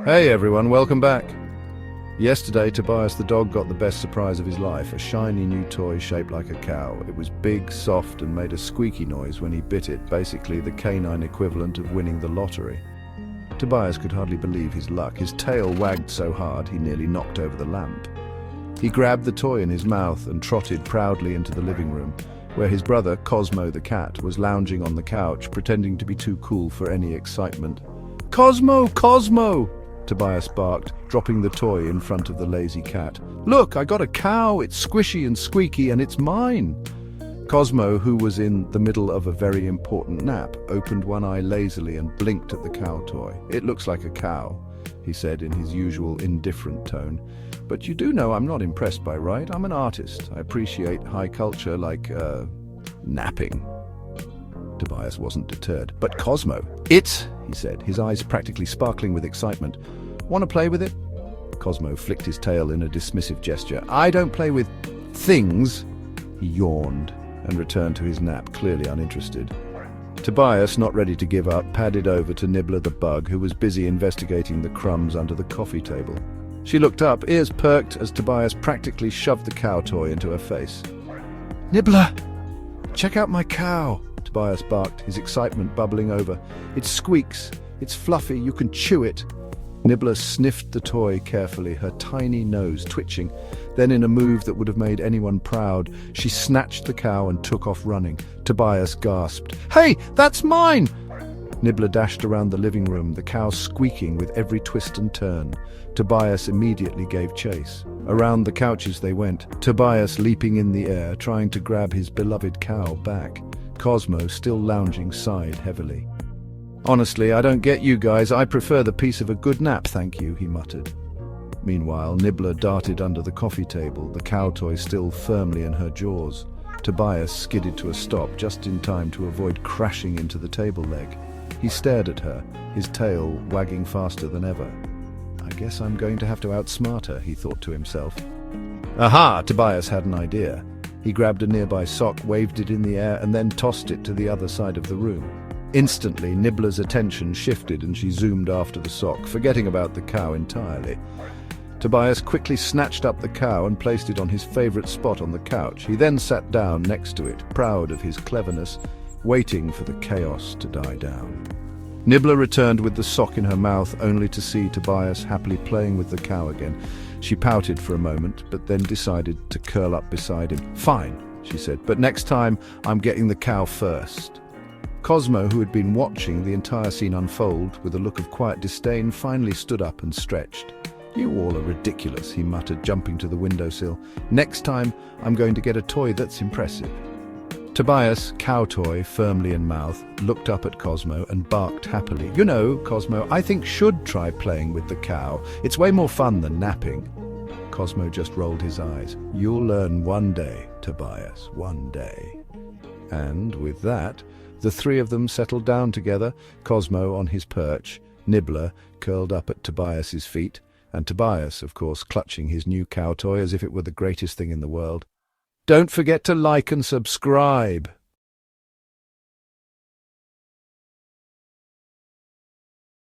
Hey everyone, welcome back. Yesterday, Tobias the dog got the best surprise of his life, a shiny new toy shaped like a cow. It was big, soft, and made a squeaky noise when he bit it, basically the canine equivalent of winning the lottery. Tobias could hardly believe his luck. His tail wagged so hard he nearly knocked over the lamp. He grabbed the toy in his mouth and trotted proudly into the living room, where his brother, Cosmo the cat, was lounging on the couch, pretending to be too cool for any excitement. "Cosmo! Cosmo!" Tobias barked, dropping the toy in front of the lazy cat. "Look, I got a cow, it's squishy and squeaky, and it's mine!" Cosmo, who was in the middle of a very important nap, opened one eye lazily and blinked at the cow toy. "It looks like a cow," he said in his usual indifferent tone. "But you do know I'm not impressed by, right? I'm an artist. I appreciate high culture like, napping." Tobias wasn't deterred. "But Cosmo, it's," he said, his eyes practically sparkling with excitement. "Want to play with it?" Cosmo flicked his tail in a dismissive gesture. "I don't play with things." He yawned and returned to his nap, clearly uninterested. Tobias, not ready to give up, padded over to Nibbler the Bugg, who was busy investigating the crumbs under the coffee table. She looked up, ears perked, as Tobias practically shoved the cow toy into her face. "Nibbler, check out my cow!" Tobias barked, his excitement bubbling over. "It squeaks, it's fluffy, you can chew it." Nibbler sniffed the toy carefully, her tiny nose twitching. Then, in a move that would have made anyone proud, she snatched the cow and took off running. Tobias gasped. "Hey, that's mine!" Nibbler dashed around the living room, the cow squeaking with every twist and turn. Tobias immediately gave chase. Around the couches they went, Tobias leaping in the air, trying to grab his beloved cow back. Cosmo, still lounging, sighed heavily. "Honestly, I don't get you guys. I prefer the peace of a good nap, thank you," he muttered. Meanwhile, Nibbler darted under the coffee table, the cow toy still firmly in her jaws. Tobias skidded to a stop just in time to avoid crashing into the table leg. He stared at her, his tail wagging faster than ever. "I guess I'm going to have to outsmart her," he thought to himself. Aha! Tobias had an idea. He grabbed a nearby sock, waved it in the air, and then tossed it to the other side of the room. Instantly, Nibbler's attention shifted and she zoomed after the sock, forgetting about the cow entirely. Tobias quickly snatched up the cow and placed it on his favorite spot on the couch. He then sat down next to it, proud of his cleverness, waiting for the chaos to die down. Nibbler returned with the sock in her mouth, only to see Tobias happily playing with the cow again. She pouted for a moment, but then decided to curl up beside him. "Fine," she said, "but next time I'm getting the cow first." Cosmo, who had been watching the entire scene unfold with a look of quiet disdain, finally stood up and stretched. "You all are ridiculous," he muttered, jumping to the windowsill. "Next time I'm going to get a toy that's impressive." Tobias, cow toy firmly in mouth, looked up at Cosmo and barked happily. "You know, Cosmo, I think should try playing with the cow. It's way more fun than napping." Cosmo just rolled his eyes. "You'll learn one day, Tobias, one day." And with that, the three of them settled down together, Cosmo on his perch, Nibbler curled up at Tobias's feet, and Tobias, of course, clutching his new cow toy as if it were the greatest thing in the world. Don't forget to like and subscribe.